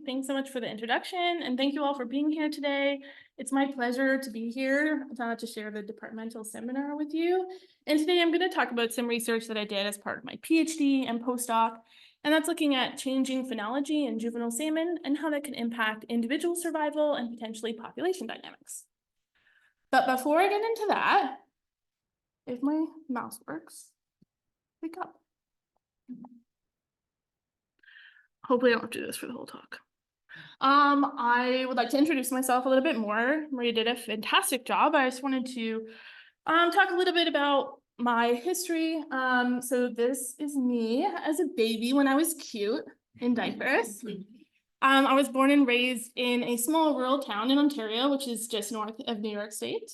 Thanks so much for the introduction, and thank you all for being here today. It's my pleasure to be here to share the departmental seminar with you. And today I'm going to talk about some research that I did as part of my PhD and postdoc, and that's looking at changing phenology in juvenile salmon and how that can impact individual survival and potentially population dynamics. But before I get into that, if my mouse works, wake up. Hopefully I don't have to do this for the whole talk. I would like to introduce myself a little bit more. Maria did a fantastic job. I just wanted to talk a little bit about my history. So this is me as a baby when I was cute in diapers. I was born and raised in a small rural town in Ontario, which is just north of New York State.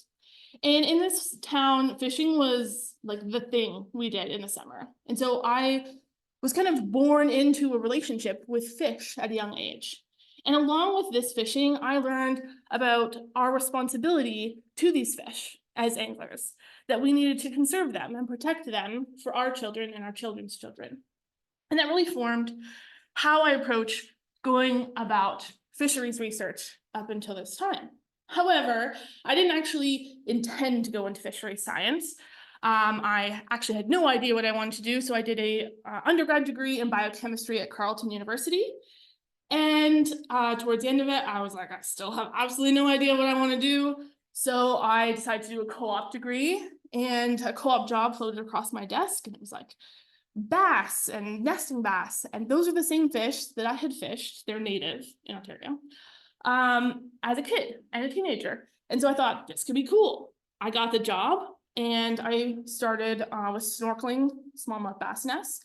And in this town, fishing was like the thing we did in the summer. And so I was kind of born into a relationship with fish at a young age. And along with this fishing, I learned about our responsibility to these fish as anglers, that we needed to conserve them and protect them for our children and our children's children. And that really formed how I approach going about fisheries research up until this time. However, I didn't actually intend to go into fisheries science. I actually had no idea what I wanted to do, so I did a undergrad degree in biochemistry at Carleton University. And towards the end of it, I was like, I still have absolutely no idea what I want to do. So I decided to do a co-op degree, and a co-op job floated across my desk, and it was like bass and nesting bass. And those are the same fish that I had fished. They're native in Ontario as a kid and a teenager. And so I thought this could be cool. I got the job. And I started with snorkeling smallmouth bass nests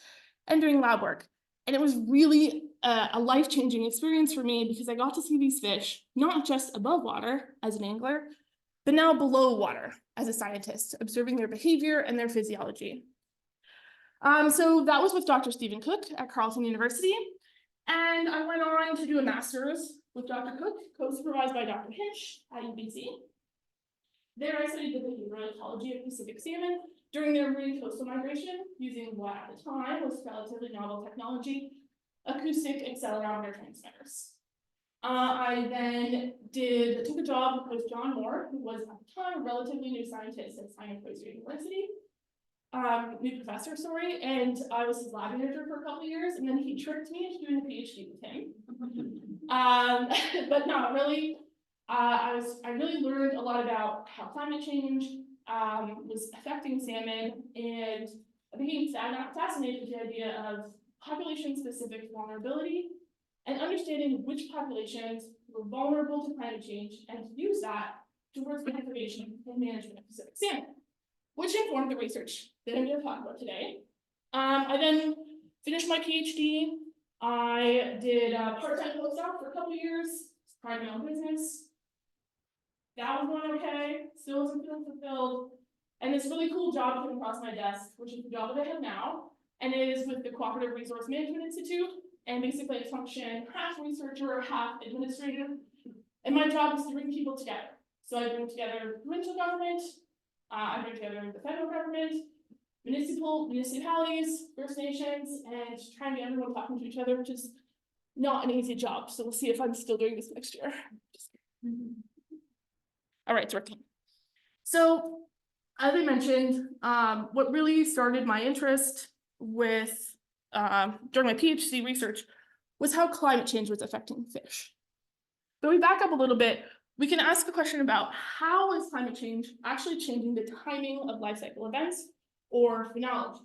and doing lab work. And it was really a life-changing experience for me because I got to see these fish, not just above water as an angler, but now below water as a scientist, observing their behavior and their physiology. So that was with Dr. Stephen Cook at Carleton University. And I went on to do a master's with Dr. Cook, co-supervised by Dr. Hinch at UBC. There I studied the behavioral ecology of Pacific salmon during their marine coastal migration using what at the time was relatively novel technology, acoustic accelerometer transmitters. I then took a job with John Moore, who was at the time a relatively new scientist at Simone Fraser University, new professor, sorry, and I was his lab manager for a couple of years, and then he tricked me into doing a PhD with him. But no, really, I really learned a lot about how climate change was affecting salmon, and I became fascinated with the idea of population-specific vulnerability and understanding which populations were vulnerable to climate change and to use that towards conservation and management of Pacific salmon, which informed the research that I'm going to talk about today. I then finished my PhD. I did a part-time postdoc for a couple of years, started my own business. That was going okay, still wasn't feeling fulfilled. And this really cool job came across my desk, which is the job that I have now, and it is with the Cooperative Resource Management Institute, and basically I function half researcher, half administrator. And my job is to bring people together. So I bring together provincial government, I bring together the federal government, municipalities, First Nations, and trying to get everyone talking to each other, which is not an easy job. So we'll see if I'm still doing this next year. All right, it's working. So as I mentioned, what really started my interest with during my PhD research was how climate change was affecting fish. But we back up a little bit, we can ask a question about how is climate change actually changing the timing of life cycle events, or phenology.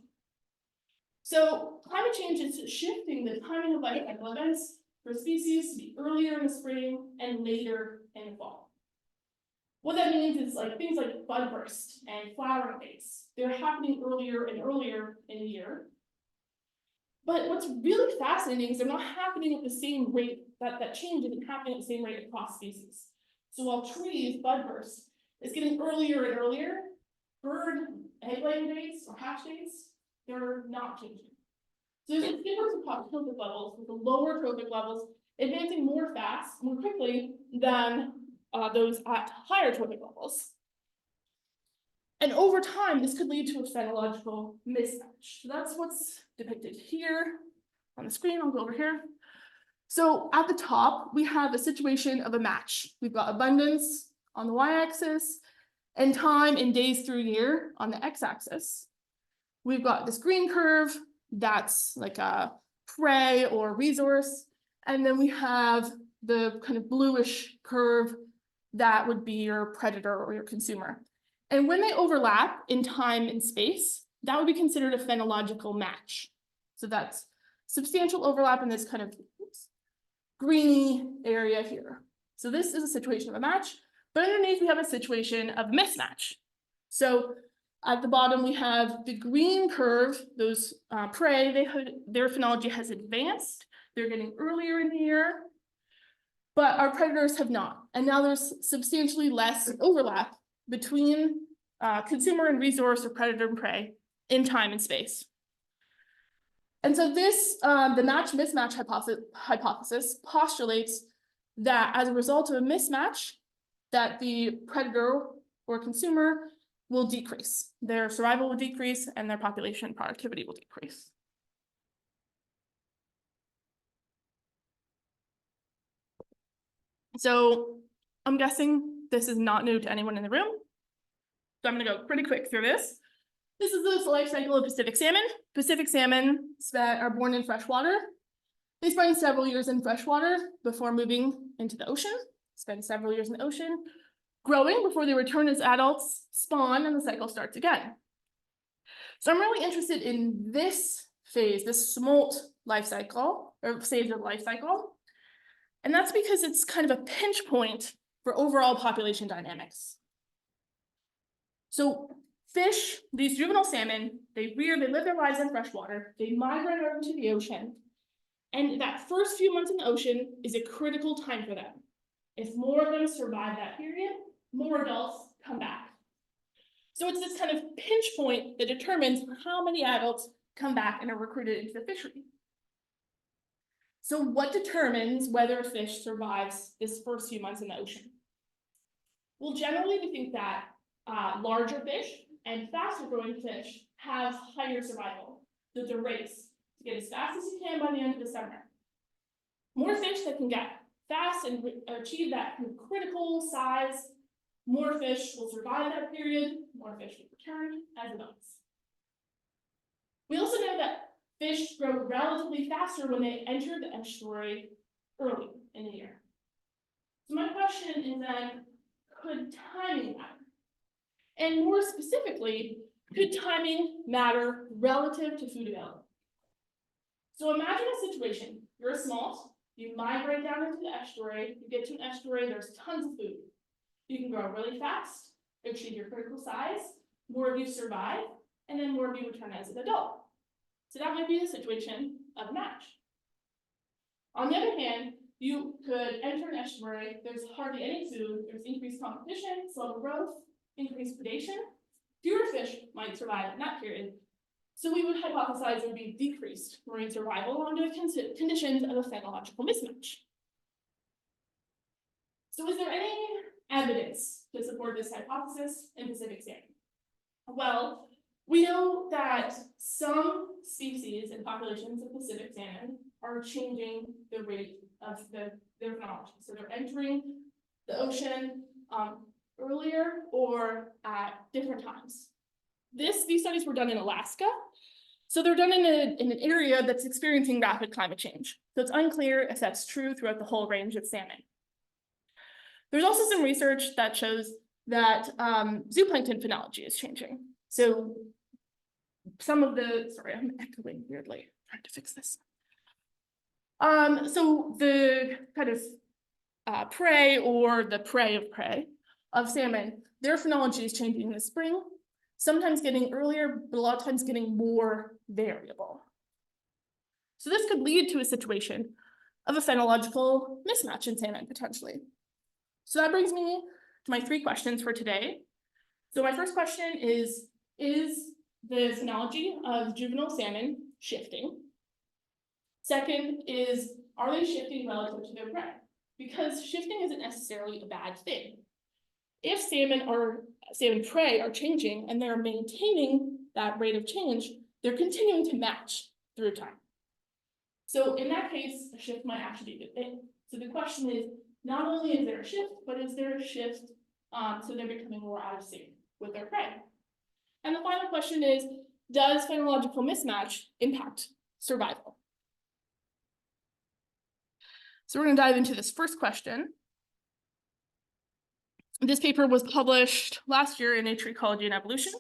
So climate change is shifting the timing of life cycle events for species to be earlier in the spring and later in the fall. What that means is like things like bud burst and flowering dates. They're happening earlier and earlier in the year. But what's really fascinating is they're not happening at the same rate, that change isn't happening at the same rate across species. So while trees, bud burst is getting earlier and earlier, bird egg laying dates or hatch dates, they're not changing. So there's a difference across trophic levels, with the lower trophic levels advancing more quickly than those at higher trophic levels. And over time, this could lead to a phenological mismatch. So that's what's depicted here on the screen. I'll go over here. So at the top, we have a situation of a match. We've got abundance on the y-axis and time in days through year on the x-axis. We've got this green curve that's like a prey or resource. And then we have the kind of bluish curve that would be your predator or your consumer. And when they overlap in time and space, that would be considered a phenological match. So that's substantial overlap in this kind of greeny area here. So this is a situation of a match, but underneath we have a situation of mismatch. So at the bottom we have the green curve, those prey, their phenology has advanced, they're getting earlier in the year, but our predators have not. And now there's substantially less overlap between consumer and resource or predator and prey in time and space. And so this, the match-mismatch hypothesis postulates that as a result of a mismatch, that the predator or consumer will decrease. Their survival will decrease and their population productivity will decrease. So I'm guessing this is not new to anyone in the room. So I'm gonna go pretty quick through this. This is the life cycle of Pacific salmon. Pacific salmon are born in freshwater. They spend several years in freshwater before moving into the ocean, spend several years in the ocean, growing before they return as adults, spawn, and the cycle starts again. So I'm really interested in this phase, this smolt life cycle, or stage of life cycle. And that's because it's kind of a pinch point for overall population dynamics. So fish, these juvenile salmon, they live their lives in freshwater, they migrate over to the ocean, and that first few months in the ocean is a critical time for them. If more of them survive that period, more adults come back. So it's this kind of pinch point that determines how many adults come back and are recruited into the fishery. So what determines whether a fish survives this first few months in the ocean? Well, generally we think that larger fish and faster growing fish have higher survival. So it's a race to get as fast as you can by the end of the summer. More fish that can get fast and achieve that kind of critical size, more fish will survive that period, more fish will return as adults. We also know that fish grow relatively faster when they enter the estuary early in the year. So my question is then, could timing matter? And more specifically, could timing matter relative to food availability? So imagine a situation, you're a smolt, you migrate down into the estuary, you get to an estuary, there's tons of food. You can grow really fast, achieve your critical size, more of you survive, and then more of you return as an adult. So that might be the situation of a match. On the other hand, you could enter an estuary, there's hardly any food, there's increased competition, slow growth, increased predation, fewer fish might survive in that period. So we would hypothesize there would be decreased marine survival under the conditions of a phenological mismatch. So is there any evidence to support this hypothesis in Pacific salmon? Well, we know that some species and populations of Pacific salmon are changing the rate of their phenology. So they're entering the ocean earlier or at different times. These studies were done in Alaska. So they're done in an area that's experiencing rapid climate change. So it's unclear if that's true throughout the whole range of salmon. There's also some research that shows that zooplankton phenology is changing. So some of the, sorry, I'm echoing weirdly, trying to fix this. So the kind of prey or the prey of salmon, their phenology is changing in the spring, sometimes getting earlier, but a lot of times getting more variable. So this could lead to a situation of a phenological mismatch in salmon, potentially. So that brings me to my 3 questions for today. So my first question is the phenology of juvenile salmon shifting? Second is, are they shifting relative to their prey? Because shifting isn't necessarily a bad thing. If salmon prey are changing and they're maintaining that rate of change, they're continuing to match through time. So in that case, a shift might actually be a good thing. So the question is, not only is there a shift, but is there a shift so they're becoming more out of sync with their prey? And the final question is, does phenological mismatch impact survival? So we're going to dive into this first question. This paper was published last year in Nature Ecology and Evolution.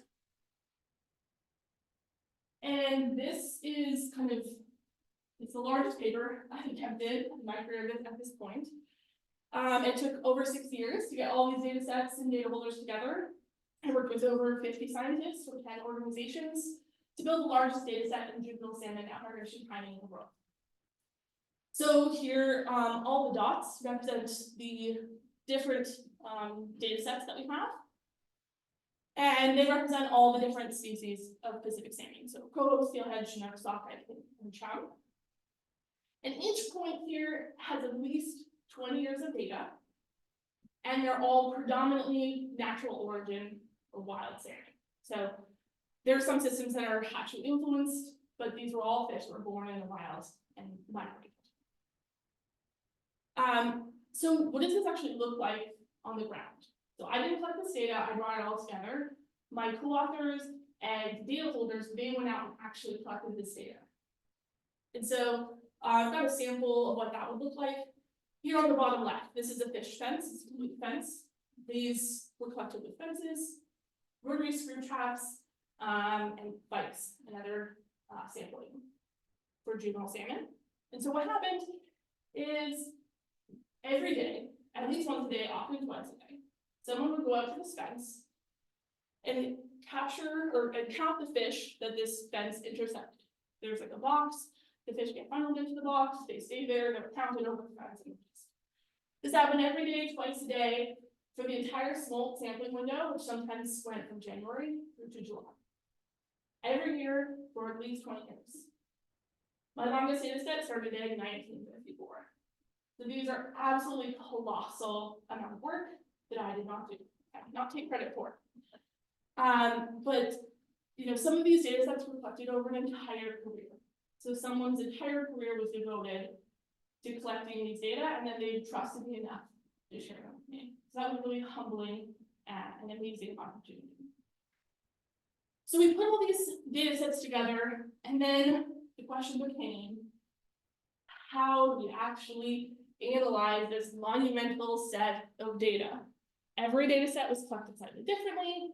And this is it's the largest paper I've attempted in my career at this point. It took over 6 years to get all these data sets and data holders together. I worked with over 50 scientists from 10 organizations to build the largest data set in juvenile salmon outmigration timing in the world. So here, all the dots represent the different data sets that we have. And they represent all the different species of Pacific salmon. So coho, steelhead, chinook, sockeye, and trout. And each point here has at least 20 years of data. And they're all predominantly natural origin or wild salmon. So there are some systems that are hatchery influenced, but these were all fish that were born in the wild and migrated. So what does this actually look like on the ground? So I didn't collect this data, I brought it all together. My co-authors and data holders, they went out and actually collected this data. And so I've got a sample of what that would look like. Here on the bottom left, this is a fish fence, it's a complete fence. These were collected with fences, rotary screw traps, and bikes, and other sampling for juvenile salmon. And so what happened is every day, at least once a day, often twice a day, someone would go out to this fence and capture or count the fish that this fence intercepted. There's like a box, the fish get funneled into the box, they stay there, they're counted over the fence. This happened every day, twice a day, for the entire smolt sampling window, which sometimes went from January through to July. Every year for at least 20 years. My longest data set started in 1954. So these are absolutely colossal amount of work that I did not do. I did not take credit for. But some of these data sets were collected over an entire career. So someone's entire career was devoted to collecting these data, and then they trusted me enough to share them with me. So that was really humbling and amazing opportunity. So we put all these data sets together, and then the question became, how do we actually analyze this monumental set of data? Every data set was collected slightly differently.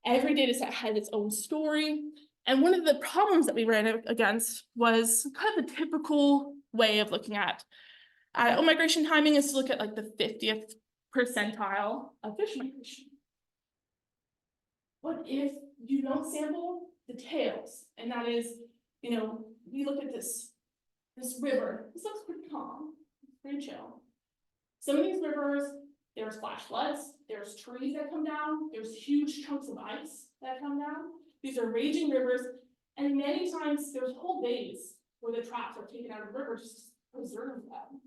Every data set had its own story. And one of the problems that we ran against was kind of the typical way of looking at migration timing is to look at like the 50th percentile of fish migration. What if you don't sample the tails? And that is, we look at this river. This looks pretty calm, pretty chill. Some of these rivers, there's flash floods, there's trees that come down, there's huge chunks of ice that come down. These are raging rivers, and many times there's whole days where the traps are taken out of the river just to preserve them.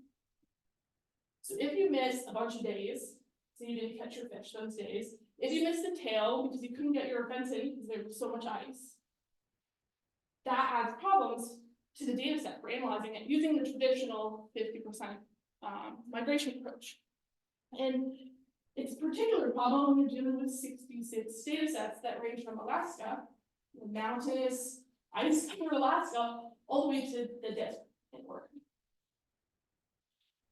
So if you miss a bunch of days, so you didn't catch your fish those days, if you missed the tail because you couldn't get your fence in because there was so much ice, that adds problems to the data set for analyzing it using the traditional 50% migration approach. And it's a particular problem when you're dealing with 66 data sets that range from Alaska, the mountainous, ice-covered Alaska, all the way to the desert in Oregon.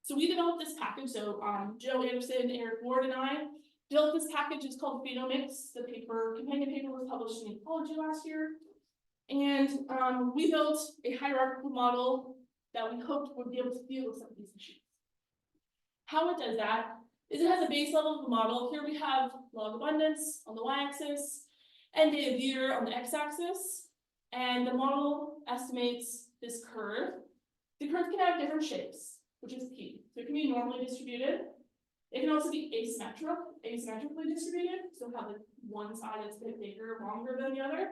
So we developed this package. So Joe Anderson, Eric Ward, and I developed this package. It's called Phenomix. The companion paper was published in Ecology last year. And we built a hierarchical model that we hoped would be able to deal with some of these issues. How it does that is it has a base level of the model. Here we have log abundance on the y-axis and date of year on the x-axis. And the model estimates this curve. The curve can have different shapes, which is key. So it can be normally distributed. It can also be asymmetrically distributed. So have like one side that's a bit bigger, longer than the other.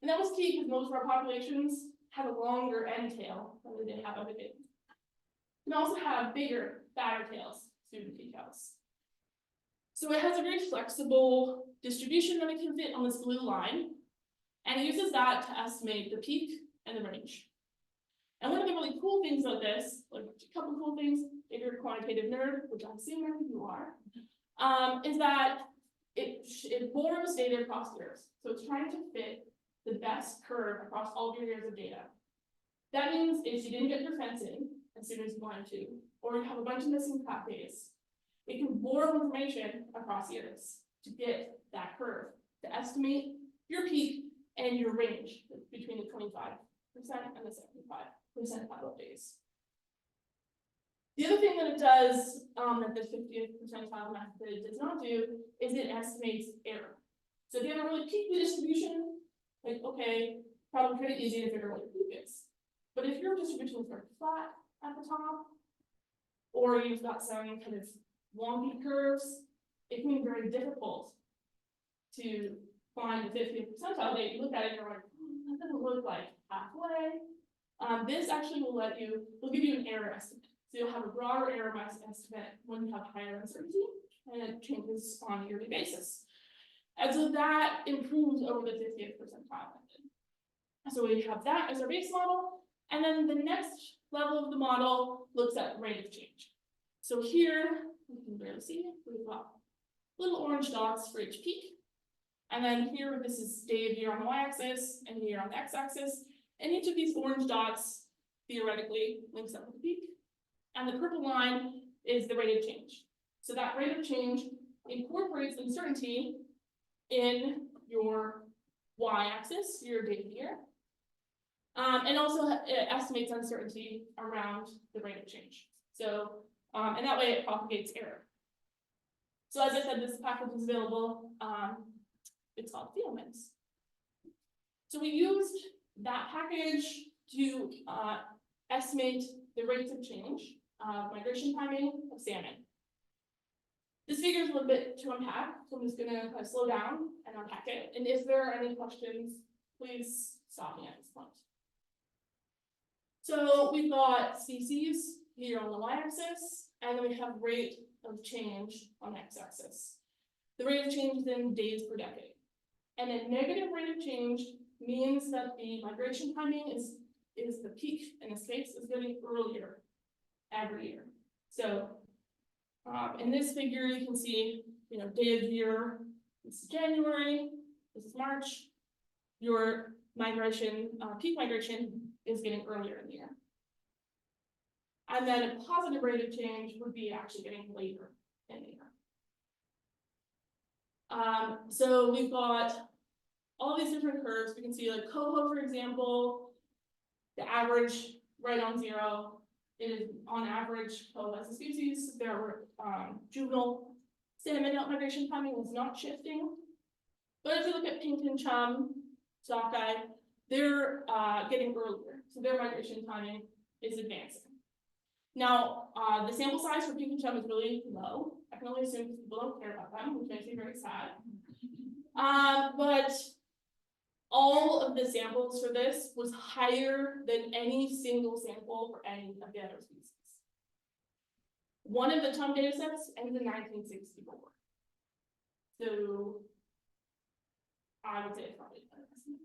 And that was key because most of our populations have a longer end tail than they did have other days. And also have bigger, fatter tails, student decals. So it has a very flexible distribution that it can fit on this blue line. And it uses that to estimate the peak and the range. And one of the really really cool things about this, like a couple cool things, if you're a quantitative nerd, which I assume many of you are, is that it borrows data across years. So it's trying to fit the best curve across all of your years of data. That means if you didn't get your fence in as soon as you wanted to, or you have a bunch of missing crop days, it can borrow information across years to get that curve, to estimate your peak and your range between the 25% and the 75% cutoff days. The other thing that it does, that the 50th percentile method does not do, is it estimates error. So if you have a really peaky distribution, like, okay, probably pretty easy to figure out what your peak is. But if your distribution is very flat at the top, or you've got some kind of wonky curves, it can be very difficult to find the 50th percentile date. You look at it and you're like, that doesn't look like halfway. This actually will give you an error estimate. So you'll have a broader error estimate when you have higher uncertainty, and it changes on a yearly basis. And so that improves over the 50th percentile method. So we have that as our base model, and then the next level of the model looks at rate of change. So here, you can barely see it, we've got little orange dots for each peak. And then here, this is day of year on the y-axis and year on the x-axis. And each of these orange dots theoretically links up with the peak. And the purple line is the rate of change. So that rate of change incorporates uncertainty in your y-axis, your day of year. And also it estimates uncertainty around the rate of change. So, and that way it propagates error. So as I said, this package is available. It's called phenomens. So we used that package to estimate the rates of change of migration timing of salmon. This figure is a little bit to unpack, so I'm just going to kind of slow down and unpack it. And if there are any questions, please stop me at this point. So we've got species here on the y-axis, and then we have rate of change on the x-axis. The rate of change is in days per decade. And a negative rate of change means that the migration timing is the peak in this case is getting earlier every year. So in this figure, you can see, day of year, this is January, this is March. Your migration, peak migration is getting earlier in the year. And then a positive rate of change would be actually getting later in the year. So we've got all these different curves. We can see like coho, for example, the average right on zero. It is on average coho as a species. There were juvenile salmon outmigration timing was not shifting. But if you look at pink and chum, sockeye, they're getting earlier. So their migration timing is advancing. Now, the sample size for pink and chum is really low. I can only assume because people don't care about them, which makes me very sad. But all of the samples for this was higher than any single sample for any of the other species. One of the chum data sets ends in 1964. So I would say it's probably an estimate.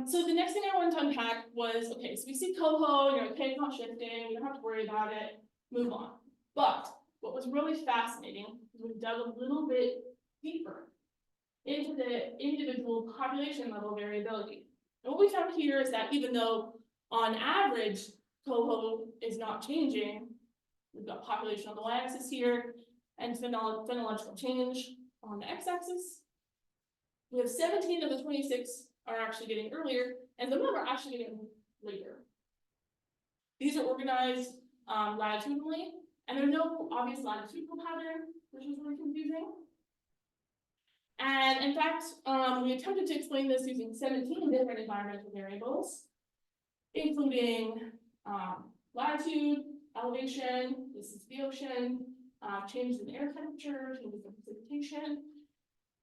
So the next thing I wanted to unpack was, okay, so we see coho, okay, it's not shifting, you don't have to worry about it, move on. But what was really fascinating is we dug a little bit deeper into the individual population level variability. And what we found here is that even though on average coho is not changing, we've got population on the y-axis here and phenological change on the x-axis. We have 17 of the 26 are actually getting earlier, and some of them are actually getting later. These are organized latitudinally, and there's no obvious latitudinal pattern, which is really confusing. And in fact, we attempted to explain this using 17 different environmental variables, including latitude, elevation, this is the ocean, changes in air temperature, changes in precipitation.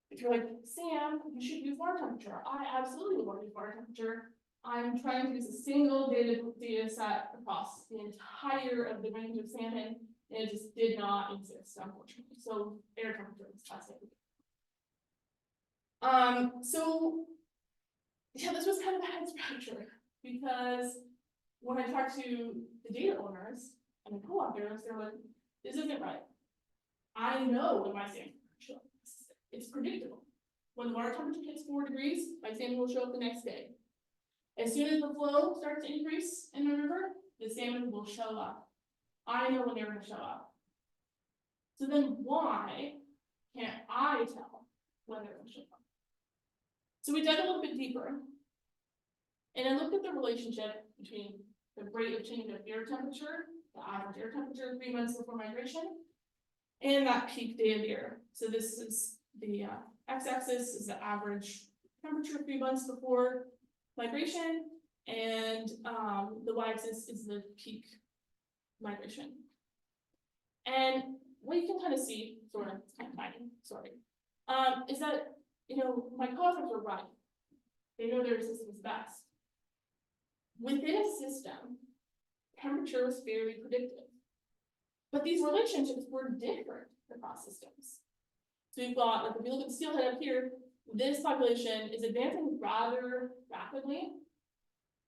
If you're like, Sam, you should use water temperature. I absolutely want to use water temperature. I'm trying to use a single data set across the entire of the range of salmon, and it just did not exist, unfortunately. So air temperature was classic. So yeah, this was kind of a head scratcher, because when I talked to the data owners and the co-authors, they're like, this isn't right. I know when my salmon show up. It's predictable. When the water temperature hits 4 degrees, my salmon will show up the next day. As soon as the flow starts to increase in the river, the salmon will show up. I know when they're going to show up. So then why can't I tell when they're going to show up? So we dug a little bit deeper, and I looked at the relationship between the rate of change of air temperature, the average air temperature 3 months before migration, and that peak day of year. So this is the x-axis is the average temperature 3 months before migration, and the y-axis is the peak migration. And what you can kind of see, sort of, kind of tiny, sorry, is that, you know, my co-authors are right. They know their system is best. Within a system, temperature is fairly predictive. But these relationships were different across systems. So we've got, like, if we look at the steelhead up here, this population is advancing rather rapidly.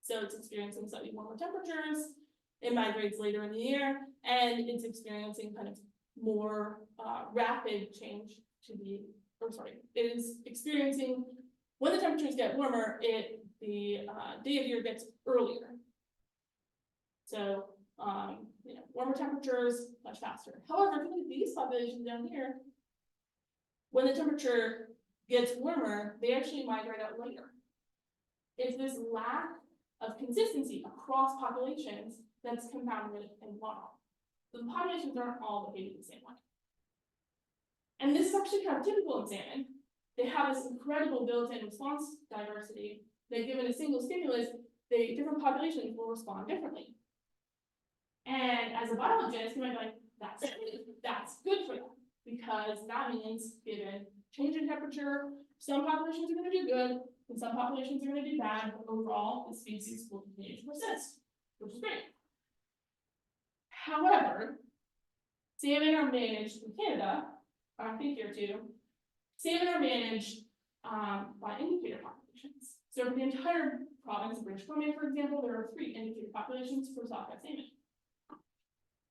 So it's experiencing slightly warmer temperatures. It migrates later in the year, and it's experiencing kind of more rapid change to the, it is experiencing, when the temperatures get warmer, the day of year gets earlier. So, you know, warmer temperatures, much faster. However, if you look at these populations down here, when the temperature gets warmer, they actually migrate out later. It's this lack of consistency across populations that's confounded and wrong. So the populations aren't all behaving the same way. And this is actually kind of typical in salmon. They have this incredible built-in response diversity that, given a single stimulus, different populations will respond differently. And as a biologist, you might be like, that's good for them, because that means, given change in temperature, some populations are going to do good, and some populations are going to do bad, but overall, the species will continue to persist, which is great. However, salmon are managed in Canada, I think here too, salmon are managed by indicator populations. So for the entire province of British Columbia, for example, there are 3 indicator populations for sockeye salmon.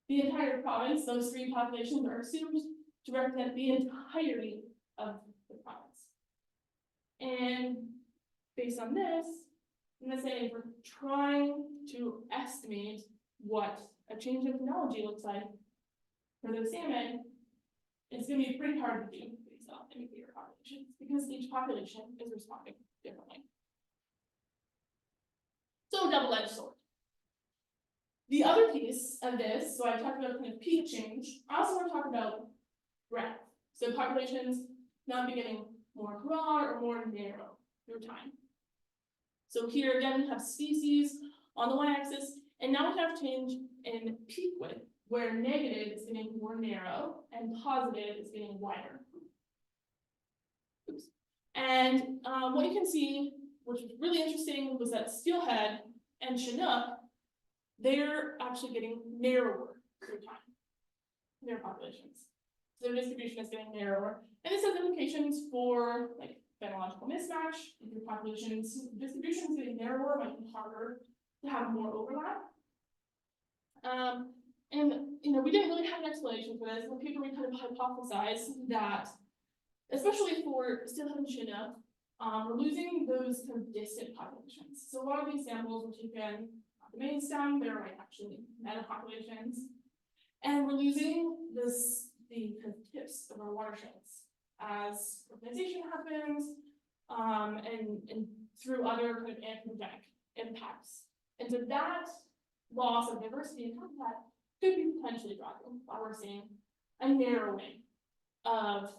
The entire province, those 3 populations are assumed to represent the entirety of the province. And based on this, I'm going to say we're trying to estimate what a change in phenology looks like for those salmon. It's going to be pretty hard to do based on indicator populations, because each population is responding differently. So, double-edged sword. The other piece of this, so I talked about kind of peak change, I also want to talk about breadth. So populations not getting more broad or more narrow through time. So here again, we have species on the y-axis, and now we have change in peak width, where negative is getting more narrow and positive is getting wider. Oops. And what you can see, which was really interesting, was that steelhead and chinook, they're actually getting narrower through time, their populations. So their distribution is getting narrower. And this has implications for, like, phenological mismatch. If your population's distribution is getting narrower, it might be harder to have more overlap. And, you know, we didn't really have an explanation for this. In the paper, we kind of hypothesized that, especially for steelhead and chinook, we're losing those kind of distant populations. So a lot of these samples were taken the main stem, they're like actually meta populations, and we're losing the kind of tips of our watersheds as urbanization happens, and through other kind of anthropogenic impacts. And so that loss of diversity and habitat could be potentially driving why we're seeing a narrowing of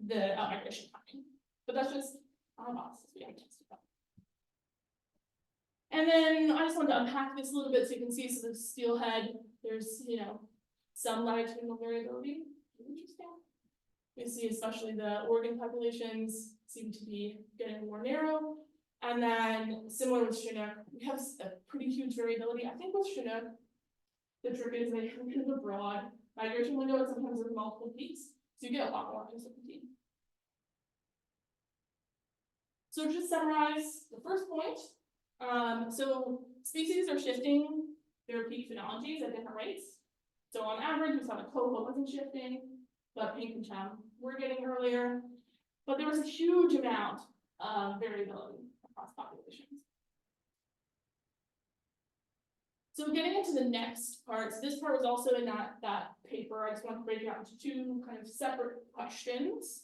the outmigration happening. But that's just our hypothesis, we haven't tested that. And then I just wanted to unpack this a little bit so you can see. So the steelhead, there's, you know, some latitudinal variability. Interesting. We see especially the Oregon populations seem to be getting more narrow. And then similar with Chinook, we have a pretty huge variability. I think with Chinook, the trick is they have kind of a broad migration window, and sometimes there's multiple peaks, so you get a lot more uncertainty. So to just summarize the first point, so species are shifting their peak phenologies at different rates. So on average, we saw the coho wasn't shifting, but pink and chum were getting earlier. But there was a huge amount of variability across populations. So getting into the next part, so this part was also in that paper. I just want to break it out into two kind of separate questions.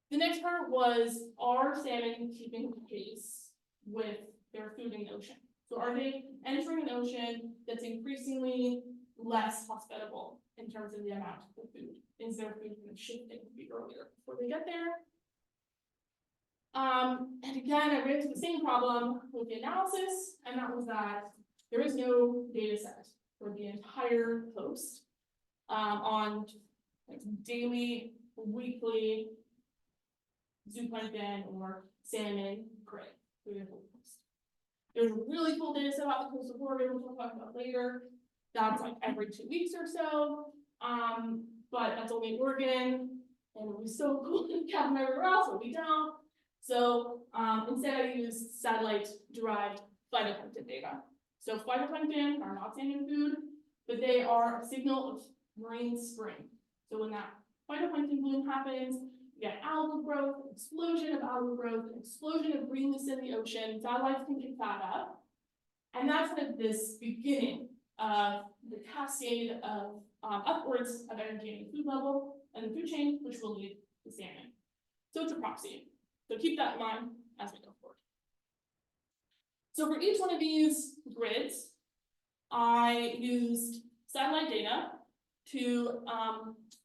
The next part was, are salmon keeping pace with their food in the ocean? So are they entering an ocean that's increasingly less hospitable in terms of the amount of food? Is their food kind of shifting to be earlier before they get there? And again, I ran into the same problem with the analysis, and that was that there is no data set for the entire coast on like daily, weekly zooplankton or salmon prey through the whole coast. There's a really cool data set about the coastal corridor, which we'll talk about later. That's like every 2 weeks or so. But that's only in Oregon, and it was so cool to have them everywhere else, but we don't. So instead I use satellite-derived phytoplankton data. So phytoplankton are not salmon food, but they are a signal of marine spring. So when that phytoplankton bloom happens, you get algal growth, explosion of algal growth, an explosion of greenness in the ocean. Satellites can pick that up. And that's kind of this beginning of the cascade of upwards of energy and food level and the food chain, which will lead to salmon. So it's a proxy. So keep that in mind as we go forward. So for each one of these grids, I used satellite data to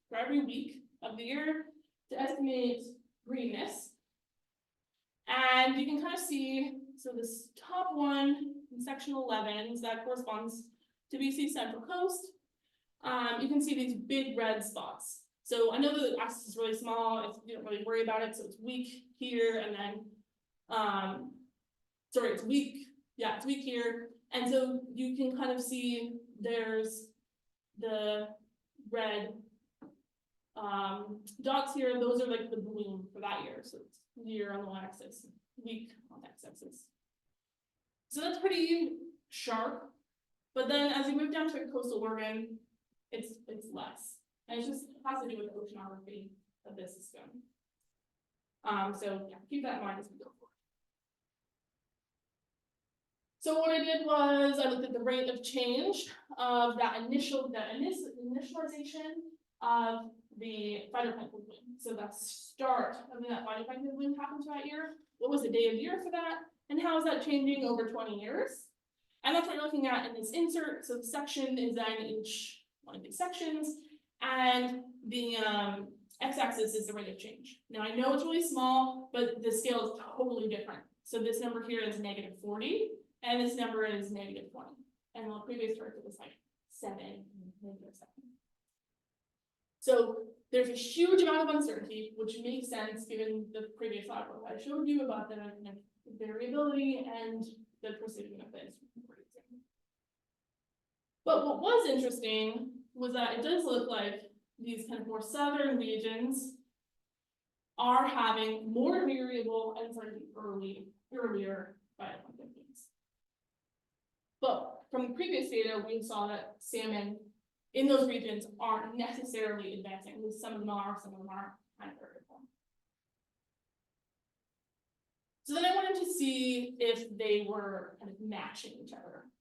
for every week of the year to estimate greenness. And you can kind of see, so this top one in section 11, so that corresponds to BC Central Coast. You can see these big red spots. So I know the axis is really small, you don't really worry about it, so it's weak here, and then, sorry, it's weak, yeah, it's weak here. And so you can kind of see there's the red dots here, those are like the bloom for that year. So it's year on the y-axis, week on the x-axis. So that's pretty sharp. But then as you move down to coastal Oregon, it's less. And it just has to do with the oceanography of this system. So yeah, keep that in mind as we go forward. So what I did was I looked at the rate of change of that initialization of the phytoplankton bloom. So that start of that phytoplankton bloom happened that year. What was the day of year for that? And how is that changing over 20 years? And that's what you're looking at in this insert. So the section is in each one of these sections. And the x-axis is the rate of change. Now I know it's really small, but the scale is totally different. So this number here is -40, and this number is -20. And the previous chart was like 7, -7. So there's a huge amount of uncertainty, which makes sense given the previous slide I showed you about the variability and the precision of this. But what was interesting was that it does look like these kind of more southern regions are having more variable and slightly earlier phytoplankton blooms. But from the previous data, we saw that salmon in those regions aren't necessarily advancing. At least some of them are, some of them aren't kind of variable. So then I wanted to see if they were kind of matching each other.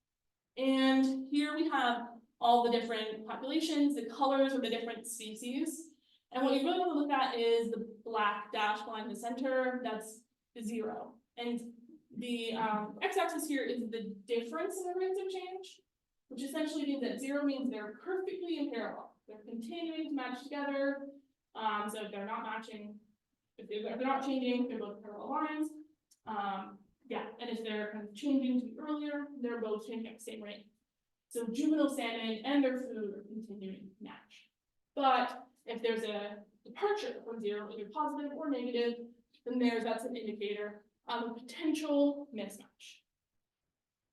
And here we have all the different populations, the colors of the different species. And what you really want to look at is the black dashed line in the center, that's 0. And the x-axis here is the difference in the rates of change, which essentially means that 0 means they're perfectly in parallel. They're continuing to match together. So if they're not matching, if they're not changing, they're both parallel lines. Yeah, and if they're kind of changing to be earlier, they're both changing at the same rate. So juvenile salmon and their food are continuing to match. But if there's a departure from 0, either positive or negative, then that's an indicator of a potential mismatch.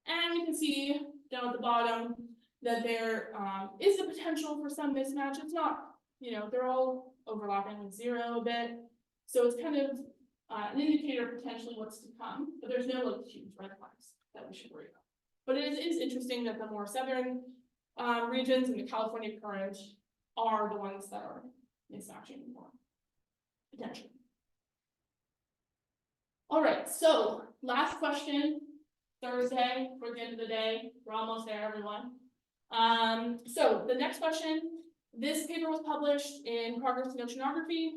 And we can see down at the bottom that there is the potential for some mismatch. It's not, they're all overlapping with 0 a bit. So it's kind of an indicator of potentially what's to come, but there's no like huge red flags that we should worry about. But it is interesting that the more southern regions in the California current are the ones that are mismatching more potentially. All right, so last question, Thursday, for the end of the day. We're almost there, everyone. So the next question, this paper was published in Progress in Oceanography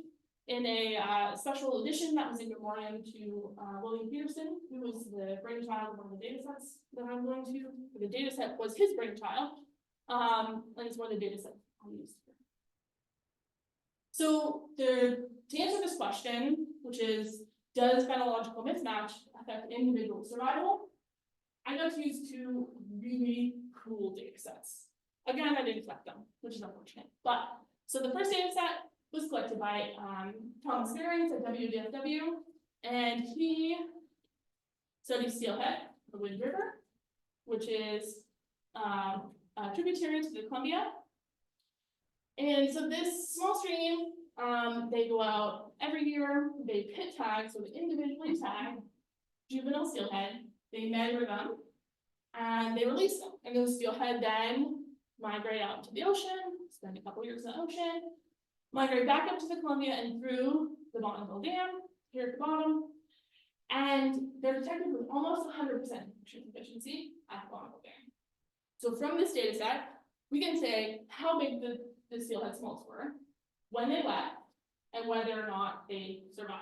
in a special edition that was in memoriam to William Peterson, who was the brainchild of one of the data sets that I'm going to. The data set was his brainchild, and it's one of the data sets I'll use here. So to answer this question, which is, does phenological mismatch affect individual survival? I got to use two really cool data sets. Again, I didn't collect them, which is unfortunate. But so the first data set was collected by Thomas Behrens at WDFW, and he studied steelhead, the Wind River, which is a tributary to the Columbia. And so this small stream, they go out every year, they pit tag, so they individually tag juvenile steelhead, they measure them, and they release them. And those steelhead then migrate out into the ocean, spend a couple years in the ocean, migrate back up to the Columbia and through the Bonneville Dam, here at the bottom, and they're detected with almost 100% nutrient efficiency at the Bonneville Dam. So from this data set, we can say how big the steelhead smolts were, when they left, and whether or not they survived.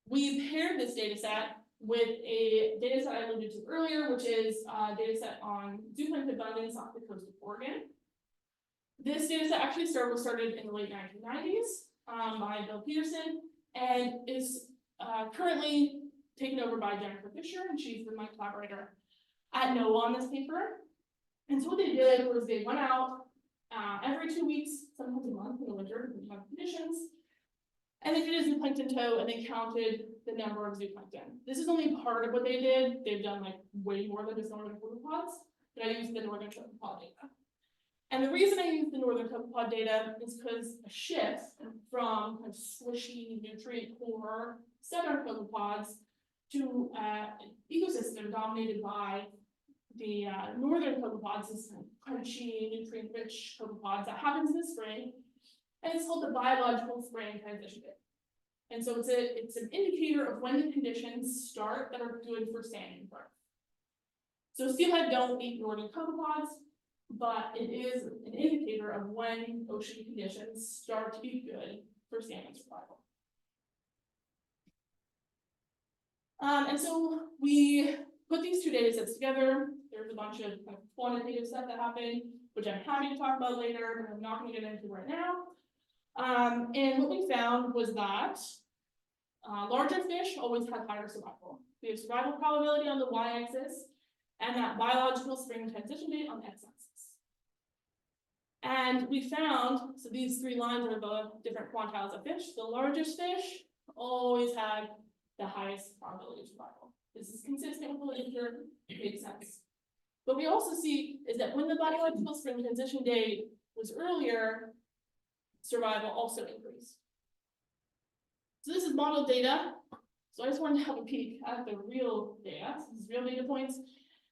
We paired this data set with a data set I alluded to earlier, which is a data set on zooplankton abundance off the coast of Oregon. This data set actually was started in the late 1990s by Bill Peterson, and is currently taken over by Jennifer Fisher, and she's been my collaborator at NOAA on this paper. And so what they did was they went out every 2 weeks, sometimes a month in the winter, when we have conditions, and they did a zooplankton tow, and they counted the number of zooplankton. This is only part of what they did. They've done like way more than just northern copepods, but I used the northern copepod data. And the reason I use the northern copepod data is because a shift from kind of swishy, nutrient poor southern copepods to an ecosystem dominated by the northern copepods, this kind of crunchy, nutrient-rich copepods that happens in the spring, and it's called the biological spring transition date. And so it's an indicator of when the conditions start that are good for salmon growth. So steelhead don't eat northern copepods, but it is an indicator of when ocean conditions start to be good for salmon survival. And so we put these two data sets together. There's a bunch of kind of quantitative stuff that happened, which I'm happy to talk about later, but I'm not going to get into right now. And what we found was that larger fish always had higher survival. We have survival probability on the y-axis, and that biological spring transition date on the x-axis. And we found, so these three lines are the different quantiles of fish. The largest fish always had the highest probability of survival. This is consistent with the literature, it makes sense. But we also see is that when the biological spring transition date was earlier, survival also increased. So this is model data. So I just wanted to have a peek at the real data. So this is real data points.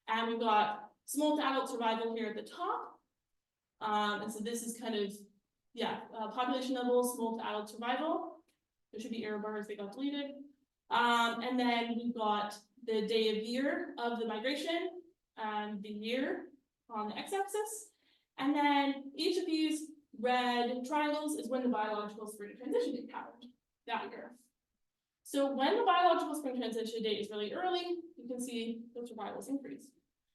And we've got smolt to adult survival here at the top. And so this is kind of, population level, smolt to adult survival. There should be error bars, they got deleted. And then we've got the day of year of the migration and the year on the x-axis. And then each of these red triangles is when the biological spring transition date happened that year. So when the biological spring transition date is really early, you can see the survivals increase.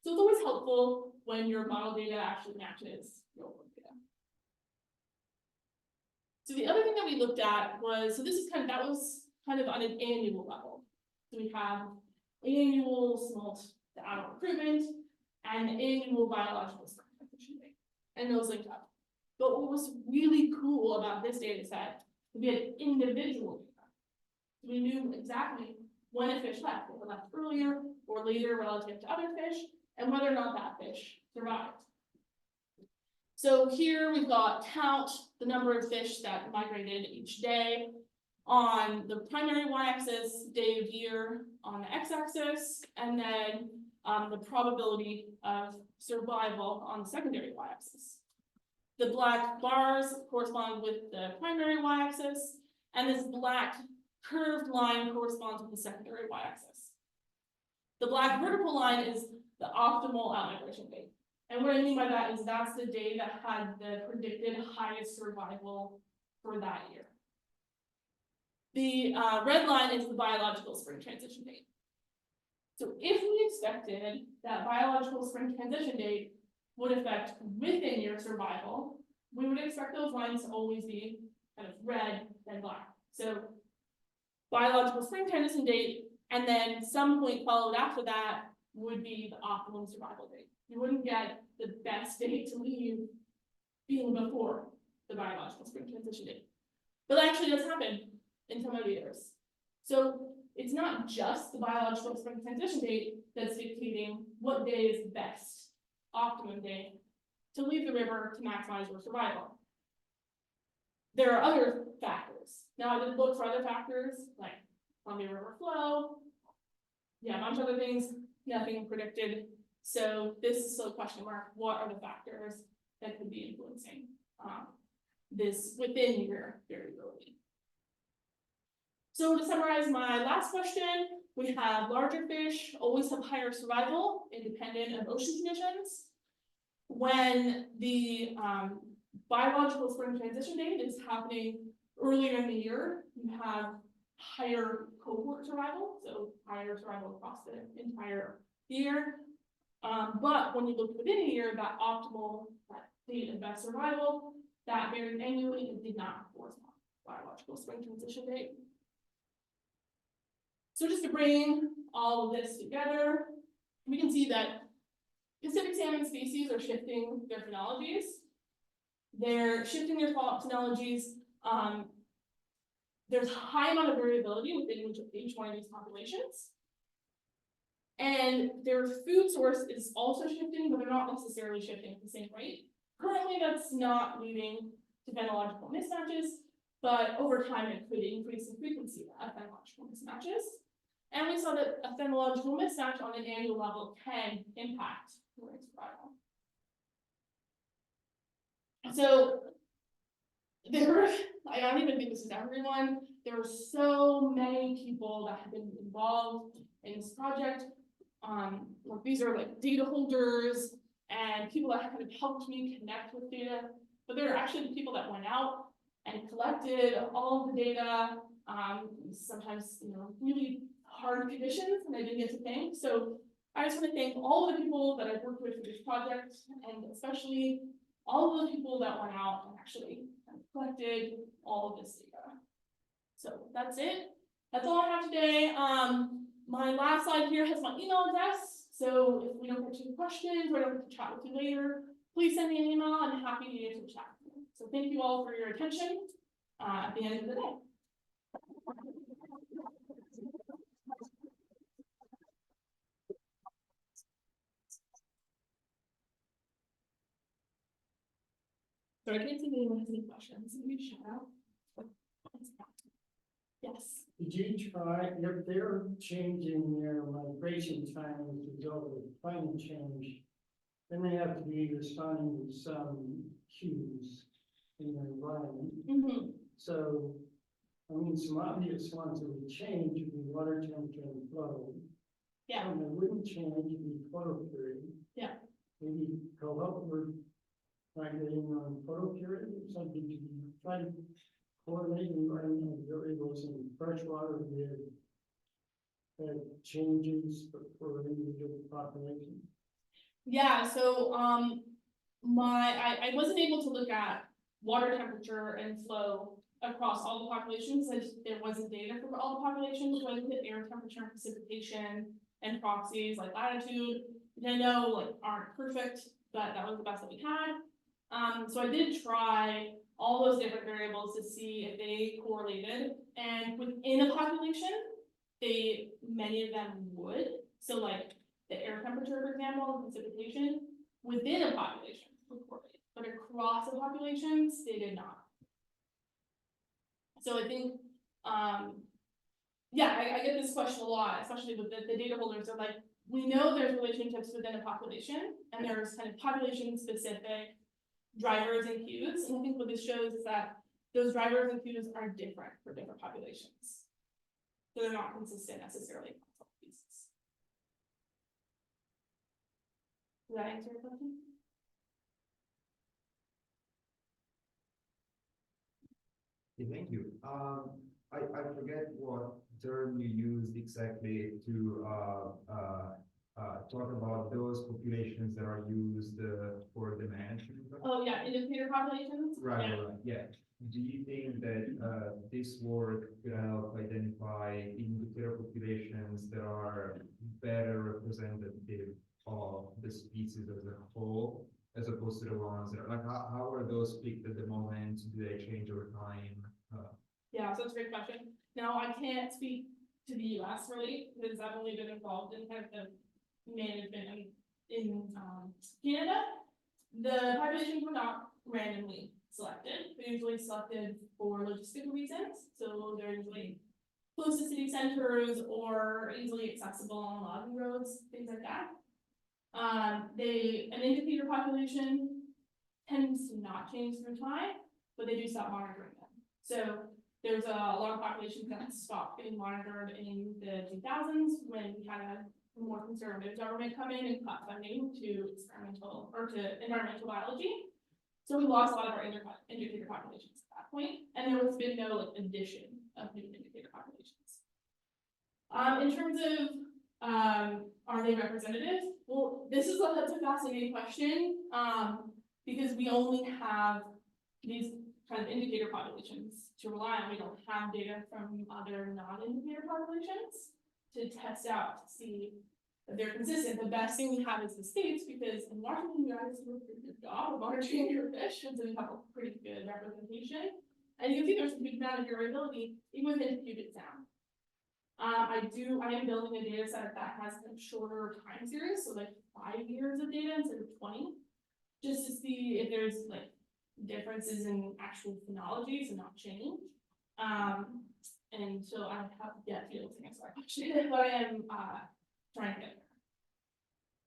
So it's always helpful when your model data actually matches real world data. So the other thing that we looked at was, so this is that was kind of on an annual level. So we have annual smolt to adult recruitment and annual biological spring transition date, and those linked up. But what was really cool about this data set, we had individual data. We knew exactly when a fish left, if it left earlier or later relative to other fish, and whether or not that fish survived. So here we've got count the number of fish that migrated each day. on the primary y-axis, day of year on the x-axis, and then the probability of survival on the secondary y-axis. The black bars correspond with the primary y-axis, and this black curved line corresponds with the secondary y-axis. The black vertical line is the optimal outmigration date. And what I mean by that is that's the day that had the predicted highest survival for that year. The red line is the biological spring transition date. So if we expected that biological spring transition date would affect within year survival, we would expect those lines to always be kind of red and black. So biological spring transition date, and then some point followed after that would be the optimum survival date. You wouldn't get the best date to leave being before the biological spring transition date. But that actually does happen in some of the years. So it's not just the biological spring transition date that's dictating what day is the best optimum day to leave the river to maximize your survival. There are other factors. Now I did look for other factors like Columbia River flow, a bunch of other things, nothing predicted. So this is still a question mark. What are the factors that could be influencing this within your variability? So to summarize my last question, we have larger fish always have higher survival independent of ocean conditions. When the biological spring transition date is happening earlier in the year, you have higher cohort survival, so higher survival across the entire year. But when you look within a year, that optimal date of best survival, that varied annually, it did not correspond to biological spring transition date. So just to bring all of this together, we can see that Pacific salmon species are shifting their phenologies. They're shifting their phenologies. There's a high amount of variability within each one of these populations. And their food source is also shifting, but they're not necessarily shifting at the same rate. Currently, that's not leading to phenological mismatches, but over time it could increase the frequency of phenological mismatches. And we saw that a phenological mismatch on an annual level can impact marine survival. So I don't even think this is everyone. There are so many people that have been involved in this project. Like these are like data holders and people that have kind of helped me connect with data. But there are actually the people that went out and collected all of the data. Sometimes really hard conditions, and I didn't get to thank. So I just want to thank all of the people that I've worked with for this project, and especially all of the people that went out and actually collected all of this data. So that's it. That's all I have today. My last slide here has my email address. So if we don't get to your questions or I don't get to chat with you later, please send me an email. I'm happy to get to chat with you. So thank you all for your attention at the end of the day. So I can't see if anyone has any questions. Maybe shout out. Yes. Did you try, if they're changing their migration time as a result of climate change, then they have to be responding to some cues in their environment. Mm-hmm. So, I mean, some obvious ones that would change would be water temperature and flow. Yeah. And they wouldn't change would be photo period. Yeah. Maybe go upward, migrating on photo period or something to be trying to correlate environmental variables in freshwater with changes for individual population. Yeah, so I wasn't able to look at water temperature and flow across all the populations, as there wasn't data for all the populations. So I looked at air temperature and precipitation and proxies like latitude, which I know like aren't perfect, but that was the best that we had. So I did try all those different variables to see if they correlated, and within a population, many of them would. So like the air temperature, for example, and precipitation within a population would correlate, but across the populations, they did not. So I think Yeah, I get this question a lot, especially with the data holders. Are like, we know there's relationships within a population, and there's kind of population-specific drivers and cues. And I think what this shows is that those drivers and cues are different for different populations. So they're not consistent necessarily across all species. Did that answer your question? Yeah, thank you. I forget what term you used exactly to talk about those populations that are used for the management. Oh yeah, indicator populations. Right, Yeah. right, yeah. Do you think that this work could help identify indicator populations that are better representative of the species as a whole, as opposed to the ones that are like, how are those picked at the moment? Do they change over time? Yeah, so it's a great question. Now, I can't speak to the US really, because I've only been involved in kind of the management in Canada. The populations were not randomly selected. They're usually selected for logistical reasons. So they're usually close to city centers or easily accessible on logging roads, things like that. An indicator population tends to not change through time, but they do stop monitoring them. So there's a lot of populations that stopped getting monitored in the 2000s when we had a more conservative government come in and cut funding to experimental or to environmental biology. So we lost a lot of our indicator populations at that point, and there has been no like addition of new indicator populations. In terms of are they representative? Well, that's a fascinating question because we only have these kind of indicator populations to rely on. We don't have data from other non-indicator populations to test out to see if they're consistent. The best thing we have is the states, because in Washington, you guys do a pretty good job of monitoring your fish, and so we have a pretty good representation. And you can see there's a huge amount of variability even within Puget Sound. I am building a data set that has a shorter time series, so like 5 years of data instead of 20, just to see if there's like differences in actual phenology, so not change. And so I have yet to be able to answer that question, but I am trying to get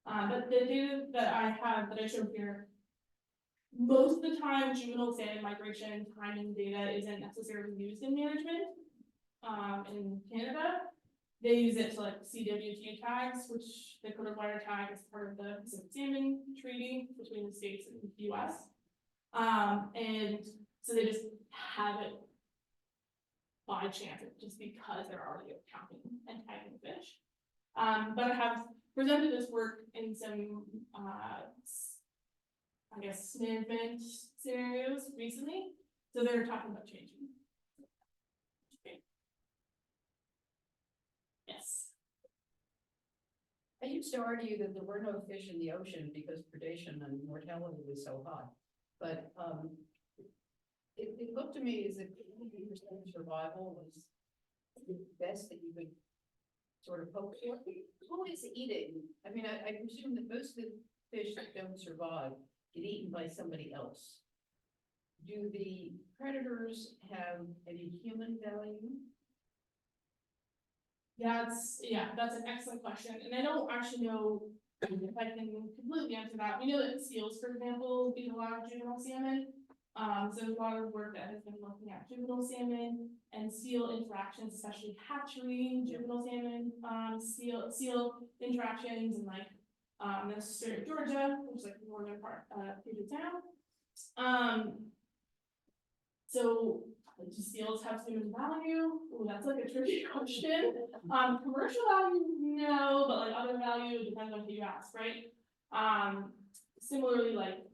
there. But the data that I have that I showed here, most of the time juvenile salmon migration timing data isn't necessarily used in management. In Canada, they use it to like CWT tags, which the coded wire tag is part of the Pacific Salmon Treaty between the states and the US. And so they just have it by chance, just because they're already counting and tagging fish. But I have presented this work in some, I guess, management scenarios recently. So they're talking about changing. Okay. Yes. I used to argue that there were no fish in the ocean because predation and mortality was so high. But it looked to me as if 80% survival was the best that you could sort of hope for. Who is eating? I mean, I presume that most of the fish that don't survive get eaten by somebody else. Do the predators have any human value? That's an excellent question, and I don't actually know if I can completely answer that. We know that seals, for example, eat a lot of juvenile salmon. So there's a lot of work that has been looking at juvenile salmon and seal interactions, especially hatchery juvenile salmon, seal interactions, and like the state of Georgia, which is like the northern part of Puget Sound. So do seals have human value? Ooh, that's like a tricky question. Commercial value, no, but like other value depends on who you ask, right? Similarly, like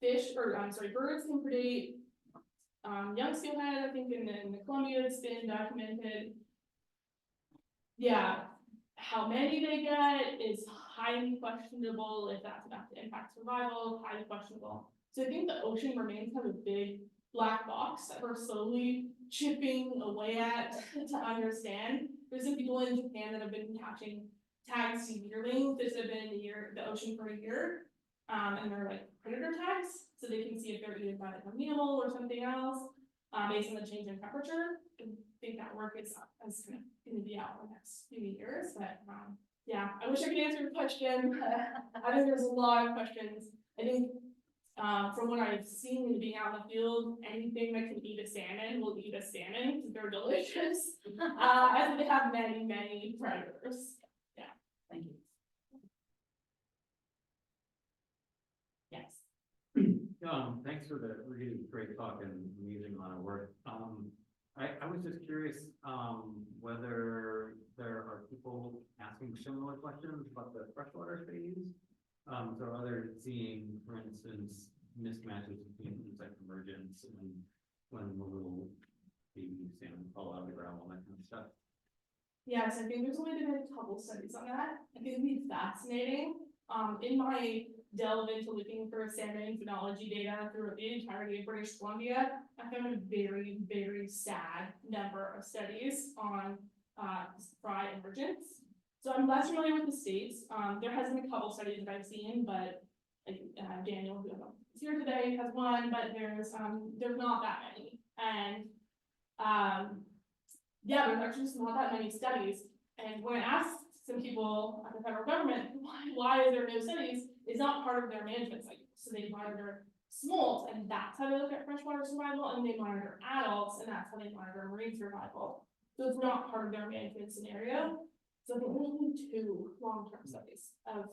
birds can predate. Young steelhead, I think in the Columbia, it's been documented. Yeah, how many they get is highly questionable. If that's enough to impact survival, highly questionable. So I think the ocean remains kind of a big black box that we're slowly chipping away at to understand. There's some people in Japan that have been catching tags to yearling fish that have been in the ocean for a year, and they're like predator tags, so they can see if they're eaten by like a mammal or something else, based on the change in temperature. think that work is kind of gonna be out in the next few years, but, yeah, I wish I could answer your question. I think there's a lot of questions. I think, from what I've seen being out in the field, anything that can eat a salmon will eat a salmon, because they're delicious. And they have many, many predators. Thank you. Yes. Thanks for the really great talk and amazing amount of work. I was just curious, whether there are people asking similar questions about the freshwater phase. So are they seeing, for instance, mismatches between insect emergence and when the little baby salmon fall out of the ground, all that kind of stuff? Yes, I think there's only been a couple studies on that. I think it'd be fascinating. In my delve into looking for salmon phenology data throughout the entirety of British Columbia, I found a very, very sad number of studies on fry emergence. So I'm less familiar with the states. There has been a couple studies that I've seen, but Daniel, who is here today, has one, but there's not that many. And yeah, there's actually just not that many studies. And when I asked some people at the federal government, why is there no studies, it's not part of their management cycle. So they monitor smolts, and that's how they look at freshwater survival, and they monitor adults, and that's how they monitor marine survival. So it's not part of their management scenario. So I think there's only 2 long-term studies of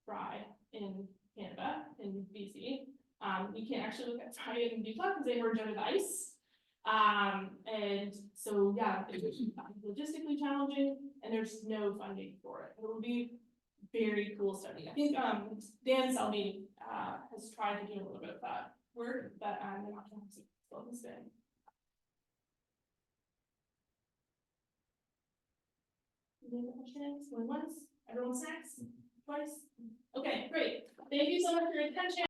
fry in Canada, in BC. We can't actually look at fry in Utah because they emerge out of ice. And so, yeah, it's logistically challenging, and there's no funding for it. It would be very cool study. I think, Dan Selby, has tried to do a little bit of that work, but, they're not trying to still this day. Any other questions? Going once? Everyone snacks? Twice? Okay, great. Thank you so much for your attention.